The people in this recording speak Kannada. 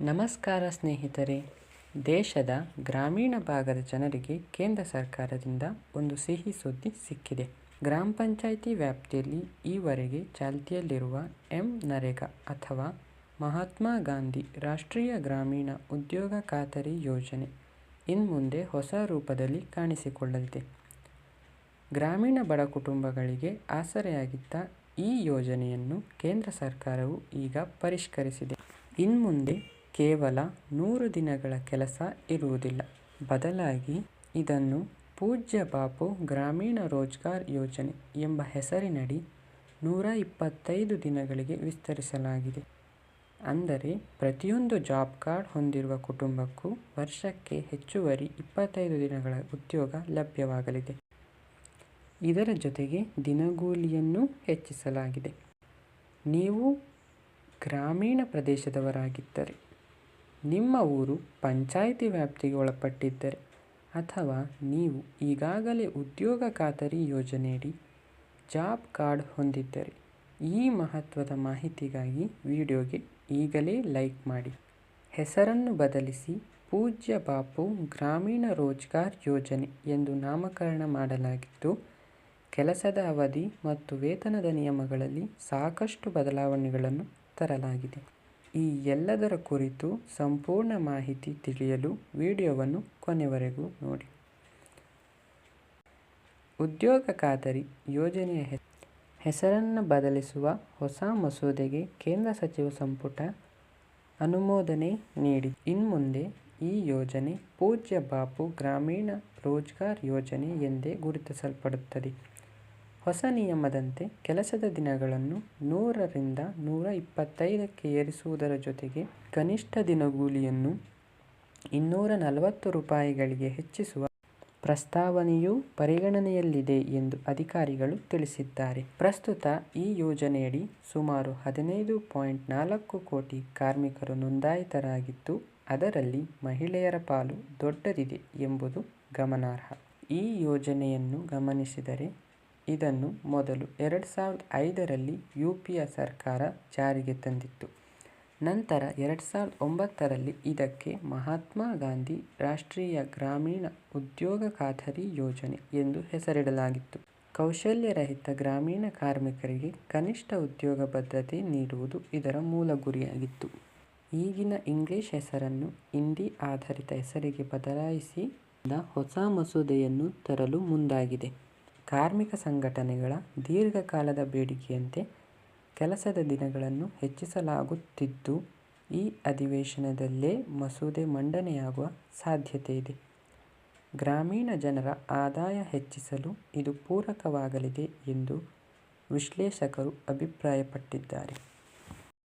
ನಮಸ್ಕಾರ ಸ್ನೇಹಿತರೆ. ದೇಶದ ಗ್ರಾಮೀಣ ಭಾಗದ ಜನರಿಗೆ ಕೇಂದ್ರ ಸರ್ಕಾರದಿಂದ ಒಂದು ಸಿಹಿ ಸುದ್ದಿ ಸಿಕ್ಕಿದೆ. ಗ್ರಾಮ ಪಂಚಾಯಿತಿ ವ್ಯಾಪ್ತಿಯಲ್ಲಿ ಈವರೆಗೆ ಚಾಲ್ತಿಯಲ್ಲಿರುವ ನರೇಗಾ ಅಥವಾ ಮಹಾತ್ಮ ಗಾಂಧಿ ರಾಷ್ಟ್ರೀಯ ಗ್ರಾಮೀಣ ಉದ್ಯೋಗ ಖಾತರಿ ಯೋಜನೆ ಇನ್ಮುಂದೆ ಹೊಸ ರೂಪದಲ್ಲಿ ಕಾಣಿಸಿಕೊಳ್ಳಲಿದೆ. ಗ್ರಾಮೀಣ ಬಡ ಕುಟುಂಬಗಳಿಗೆ ಆಸರೆಯಾಗಿದ್ದ ಈ ಯೋಜನೆಯನ್ನು ಕೇಂದ್ರ ಸರ್ಕಾರವು ಈಗ ಪರಿಷ್ಕರಿಸಿದೆ. ಇನ್ಮುಂದೆ ಕೇವಲ 100 ದಿನಗಳ ಕೆಲಸ ಇರುವುದಿಲ್ಲ. ಬದಲಾಗಿ ಇದನ್ನು ಪೂಜ್ಯ ಬಾಪು ಗ್ರಾಮೀಣ ರೋಜ್ಗಾರ್ ಯೋಜನೆ ಎಂಬ ಹೆಸರಿನಡಿ 125 ದಿನಗಳಿಗೆ ವಿಸ್ತರಿಸಲಾಗಿದೆ. ಅಂದರೆ ಪ್ರತಿಯೊಂದು ಜಾಬ್ ಕಾರ್ಡ್ ಹೊಂದಿರುವ ಕುಟುಂಬಕ್ಕೂ ವರ್ಷಕ್ಕೆ ಹೆಚ್ಚುವರಿ 25 ದಿನಗಳ ಉದ್ಯೋಗ ಲಭ್ಯವಾಗಲಿದೆ. ಇದರ ಜೊತೆಗೆ ದಿನಗೂಲಿಯನ್ನು ಹೆಚ್ಚಿಸಲಾಗಿದೆ. ನೀವು ಗ್ರಾಮೀಣ ಪ್ರದೇಶದವರಾಗಿದ್ದರೆ, ನಿಮ್ಮ ಊರು ಪಂಚಾಯಿತಿ ವ್ಯಾಪ್ತಿಗೆ ಒಳಪಟ್ಟಿದ್ದರೆ ಅಥವಾ ನೀವು ಈಗಾಗಲೇ ಉದ್ಯೋಗ ಖಾತರಿ ಯೋಜನೆಯಡಿ ಜಾಬ್ ಕಾರ್ಡ್ ಹೊಂದಿದ್ದರೆ ಈ ಮಹತ್ವದ ಮಾಹಿತಿಗಾಗಿ ವಿಡಿಯೋಗೆ ಈಗಲೇ ಲೈಕ್ ಮಾಡಿ. ಹೆಸರನ್ನು ಬದಲಿಸಿ ಪೂಜ್ಯ ಬಾಪು ಗ್ರಾಮೀಣ ರೋಜ್ಗಾರ್ ಯೋಜನೆ ಎಂದು ನಾಮಕರಣ ಮಾಡಲಾಗಿದ್ದು, ಕೆಲಸದ ಅವಧಿ ಮತ್ತು ವೇತನದ ನಿಯಮಗಳಲ್ಲಿ ಸಾಕಷ್ಟು ಬದಲಾವಣೆಗಳನ್ನು ತರಲಾಗಿದೆ. ಈ ಎಲ್ಲದರ ಕುರಿತು ಸಂಪೂರ್ಣ ಮಾಹಿತಿ ತಿಳಿಯಲು ವಿಡಿಯೋವನ್ನು ಕೊನೆವರೆಗೂ ನೋಡಿ. ಉದ್ಯೋಗ ಖಾತರಿ ಯೋಜನೆಯ ಹೆಸರನ್ನು ಬದಲಿಸುವ ಹೊಸ ಮಸೂದೆಗೆ ಕೇಂದ್ರ ಸಚಿವ ಸಂಪುಟ ಅನುಮೋದನೆ ನೀಡಿದೆ. ಇನ್ಮುಂದೆ ಈ ಯೋಜನೆ ಪೂಜ್ಯ ಬಾಪು ಗ್ರಾಮೀಣ ರೋಜ್ಗಾರ್ ಯೋಜನೆ ಎಂದೇ ಗುರುತಿಸಲ್ಪಡುತ್ತದೆ. ಹೊಸ ನಿಯಮದಂತೆ ಕೆಲಸದ ದಿನಗಳನ್ನು 100ರಿಂದ 125ಕ್ಕೆ ಏರಿಸುವುದರ ಜೊತೆಗೆ ಕನಿಷ್ಠ ದಿನಗೂಲಿಯನ್ನು 240 ರೂಪಾಯಿಗಳಿಗೆ ಹೆಚ್ಚಿಸುವ ಪ್ರಸ್ತಾವನೆಯೂ ಪರಿಗಣನೆಯಲ್ಲಿದೆ ಎಂದು ಅಧಿಕಾರಿಗಳು ತಿಳಿಸಿದ್ದಾರೆ. ಪ್ರಸ್ತುತ ಈ ಯೋಜನೆಯಡಿ ಸುಮಾರು 15.4 ಕೋಟಿ ಕಾರ್ಮಿಕರು ನೋಂದಾಯಿತರಾಗಿದ್ದು, ಅದರಲ್ಲಿ ಮಹಿಳೆಯರ ಪಾಲು ದೊಡ್ಡದಿದೆ ಎಂಬುದು ಗಮನಾರ್ಹ. ಈ ಯೋಜನೆಯನ್ನು ಗಮನಿಸಿದರೆ ಇದನ್ನು ಮೊದಲು 2005ರಲ್ಲಿ ಯುಪಿಎ ಸರ್ಕಾರ ಜಾರಿಗೆ ತಂದಿತ್ತು. ನಂತರ 2009ರಲ್ಲಿ ಇದಕ್ಕೆ ಮಹಾತ್ಮ ಗಾಂಧಿ ರಾಷ್ಟ್ರೀಯ ಗ್ರಾಮೀಣ ಉದ್ಯೋಗ ಖಾತರಿ ಯೋಜನೆ ಎಂದು ಹೆಸರಿಡಲಾಗಿತ್ತು. ಕೌಶಲ್ಯರಹಿತ ಗ್ರಾಮೀಣ ಕಾರ್ಮಿಕರಿಗೆ ಕನಿಷ್ಠ ಉದ್ಯೋಗ ಭದ್ರತೆ ನೀಡುವುದು ಇದರ ಮೂಲ ಗುರಿಯಾಗಿತ್ತು. ಈಗಿನ ಇಂಗ್ಲಿಷ್ ಹೆಸರನ್ನು ಹಿಂದಿ ಆಧಾರಿತ ಹೆಸರಿಗೆ ಬದಲಾಯಿಸಿ ಹೊಸ ಮಸೂದೆಯನ್ನು ತರಲು ಮುಂದಾಗಿದೆ. ಕಾರ್ಮಿಕ ಸಂಘಟನೆಗಳ ದೀರ್ಘಕಾಲದ ಬೇಡಿಕೆಯಂತೆ ಕೆಲಸದ ದಿನಗಳನ್ನು ಹೆಚ್ಚಿಸಲಾಗುತ್ತಿದ್ದು, ಈ ಅಧಿವೇಶನದಲ್ಲೇ ಮಸೂದೆ ಮಂಡನೆಯಾಗುವ ಸಾಧ್ಯತೆ ಇದೆ. ಗ್ರಾಮೀಣ ಜನರ ಆದಾಯ ಹೆಚ್ಚಿಸಲು ಇದು ಪೂರಕವಾಗಲಿದೆ ಎಂದು ವಿಶ್ಲೇಷಕರು ಅಭಿಪ್ರಾಯಪಟ್ಟಿದ್ದಾರೆ.